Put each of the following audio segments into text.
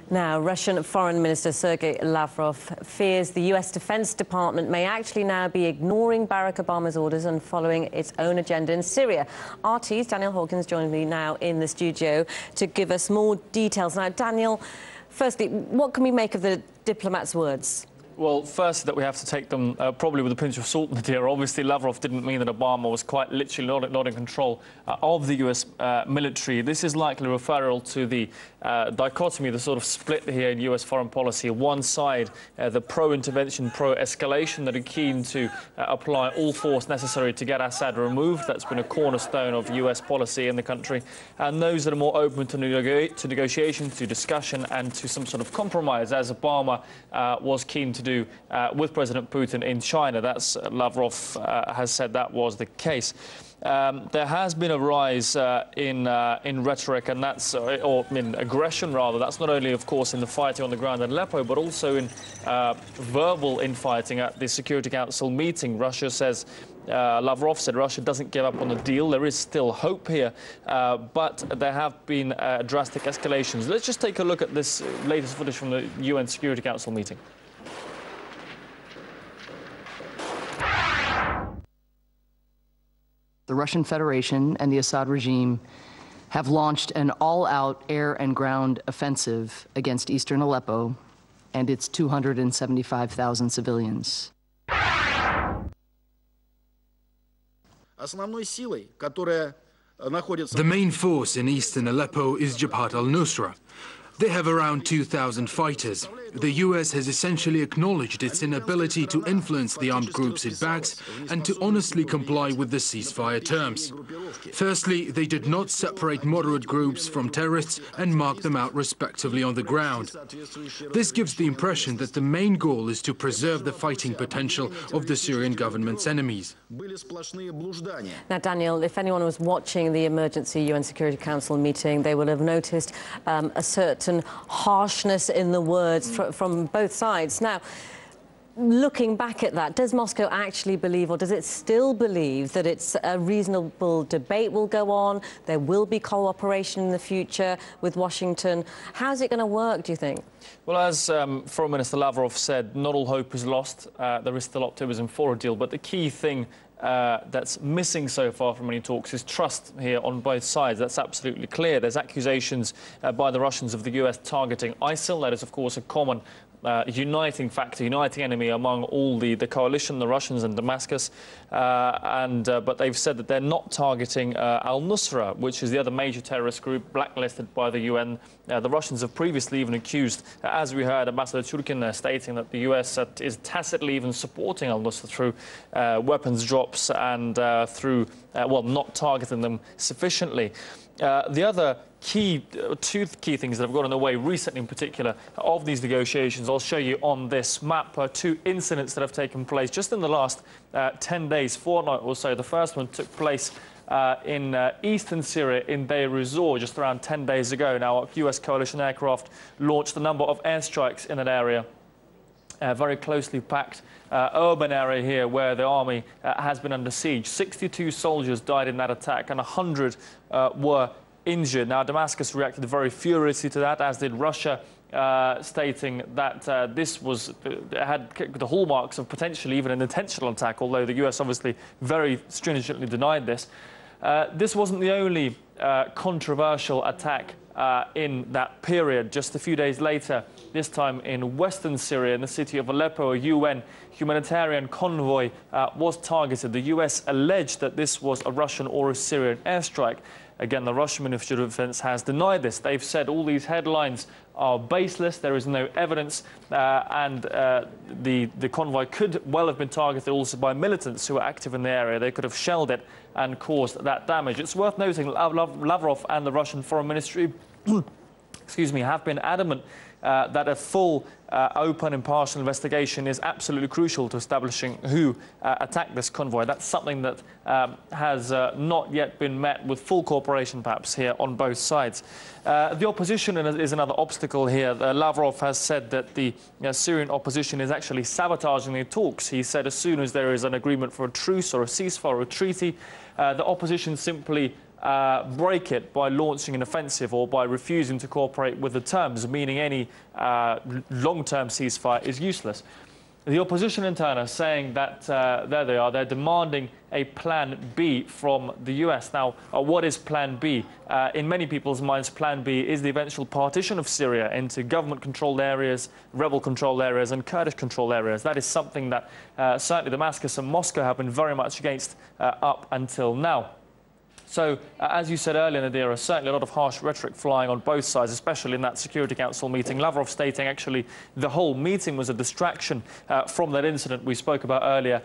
Now, Russian Foreign Minister Sergei Lavrov fears the US Defense Department may actually now be ignoring Barack Obama's orders and following its own agenda in Syria. RT's Daniel Hawkins joins me now in the studio to give us more details. Now, Daniel, firstly, what can we make of the diplomat's words? Well, first, that we have to take them probably with a pinch of salt in the dear. Obviously, Lavrov didn't mean that Obama was quite literally not in control of the US military. This is likely a referral to the dichotomy, the sort of split here in US foreign policy. One side, the pro-intervention, pro-escalation, that are keen to apply all force necessary to get Assad removed. That's been a cornerstone of US policy in the country. And those that are more open to negotiation, to discussion and to some sort of compromise, as Obama was keen to do with President Putin in China. That's Lavrov has said that was the case. There has been a rise in rhetoric, and that's or in aggression rather. That's not only, of course, in the fighting on the ground in Aleppo, but also in verbal infighting at the Security Council meeting. Russia says. Lavrov said Russia doesn't give up on the deal. There is still hope here, but there have been drastic escalations. Let's just take a look at this latest footage from the UN Security Council meeting. The Russian Federation and the Assad regime have launched an all-out air and ground offensive against eastern Aleppo and its 275,000 civilians. The main force in eastern Aleppo is Jabhat al-Nusra. They have around 2,000 fighters. The US has essentially acknowledged its inability to influence the armed groups it backs and to honestly comply with the ceasefire terms. Firstly, they did not separate moderate groups from terrorists and mark them out respectively on the ground. This gives the impression that the main goal is to preserve the fighting potential of the Syrian government's enemies. Now, Daniel, if anyone was watching the emergency UN Security Council meeting, they will have noticed a certain harshness in the words from both sides. Now, looking back at that, does Moscow actually believe, or does it still believe, that it's a reasonable debate will go on, there will be cooperation in the future with Washington? How's it going to work, do you think? Well, as Foreign Minister Lavrov said, not all hope is lost. There is still optimism for a deal, but the key thing that's missing so far from any talks is trust here on both sides. That's absolutely clear. There's accusations by the Russians of the US targeting ISIL. That is, of course, a common uniting factor, uniting enemy among all the coalition, the Russians and Damascus. But they've said that they're not targeting al-Nusra, which is the other major terrorist group blacklisted by the UN. The Russians have previously even accused, as we heard, Ambassador Turkin stating that the US is tacitly even supporting al-Nusra through weapons drops and through, well, not targeting them sufficiently. The other two key things that have got in the way recently, in particular, of these negotiations, I'll show you on this map. Two incidents that have taken place just in the last 10 days, fortnight or so. The first one took place in eastern Syria, in Deir ez-Zor, just around 10 days ago. Now, US coalition aircraft launched a number of airstrikes in that area. Very closely packed urban area here where the army has been under siege. 62 soldiers died in that attack and 100 were injured. Now, Damascus reacted very furiously to that, as did Russia, stating that this had the hallmarks of potentially even an intentional attack, although the US obviously very stringently denied this. This wasn't the only controversial attack in that period. Just a few days later, this time in western Syria, in the city of Aleppo, a UN humanitarian convoy was targeted. The US alleged that this was a Russian or a Syrian airstrike. Again, the Russian Ministry of Defense has denied this. They've said all these headlines are baseless, there is no evidence, and the convoy could well have been targeted also by militants who are active in the area. They could have shelled it and caused that damage. It's worth noting Lavrov and the Russian Foreign Ministry excuse me, have been adamant that a full, open, impartial investigation is absolutely crucial to establishing who attacked this convoy. That's something that has not yet been met with full cooperation, perhaps, here on both sides. The opposition is another obstacle here. Lavrov has said that the Syrian opposition is actually sabotaging the talks. He said as soon as there is an agreement for a truce or a ceasefire or a treaty, the opposition simply break it by launching an offensive or by refusing to cooperate with the terms, meaning any long-term ceasefire is useless. The opposition in turn are saying that, there they are, they're demanding a plan B from the US. Now, what is plan B? In many people's minds, plan B is the eventual partition of Syria into government-controlled areas, rebel-controlled areas and Kurdish-controlled areas. That is something that certainly Damascus and Moscow have been very much against up until now. So, as you said earlier, Nadira, certainly a lot of harsh rhetoric flying on both sides, especially in that Security Council meeting. Lavrov stating actually the whole meeting was a distraction from that incident we spoke about earlier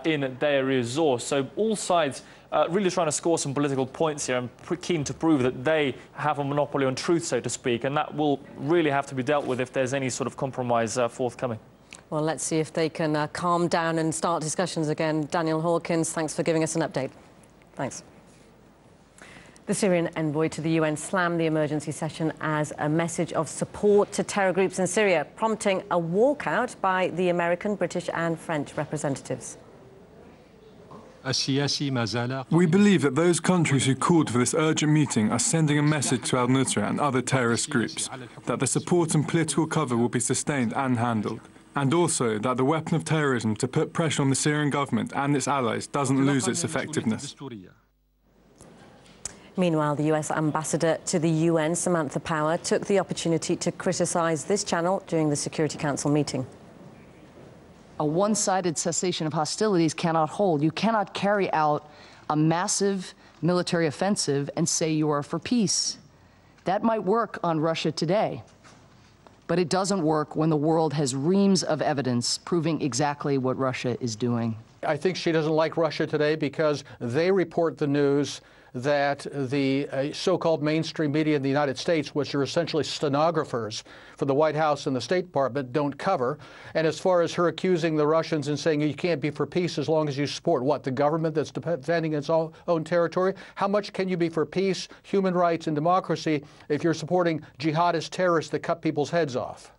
in Deir ez-Zor. So all sides really trying to score some political points here and keen to prove that they have a monopoly on truth, so to speak, and that will really have to be dealt with if there's any sort of compromise forthcoming. Well, let's see if they can calm down and start discussions again. Daniel Hawkins, thanks for giving us an update. Thanks. The Syrian envoy to the UN slammed the emergency session as a message of support to terror groups in Syria, prompting a walkout by the American, British and French representatives. We believe that those countries who called for this urgent meeting are sending a message to al-Nusra and other terrorist groups that the support and political cover will be sustained and handled, and also that the weapon of terrorism to put pressure on the Syrian government and its allies doesn't lose its effectiveness. Meanwhile, the US ambassador to the UN, Samantha Power, took the opportunity to criticise this channel during the Security Council meeting. A one-sided cessation of hostilities cannot hold. You cannot carry out a massive military offensive and say you are for peace. That might work on Russia today, but it doesn't work when the world has reams of evidence proving exactly what Russia is doing. I think she doesn't like Russia today because they report the news that the so-called mainstream media in the United States, which are essentially stenographers for the White House and the State Department, don't cover. And as far as her accusing the Russians and saying you can't be for peace as long as you support, what, the government that's defending its own territory? How much can you be for peace, human rights, and democracy if you're supporting jihadist terrorists that cut people's heads off?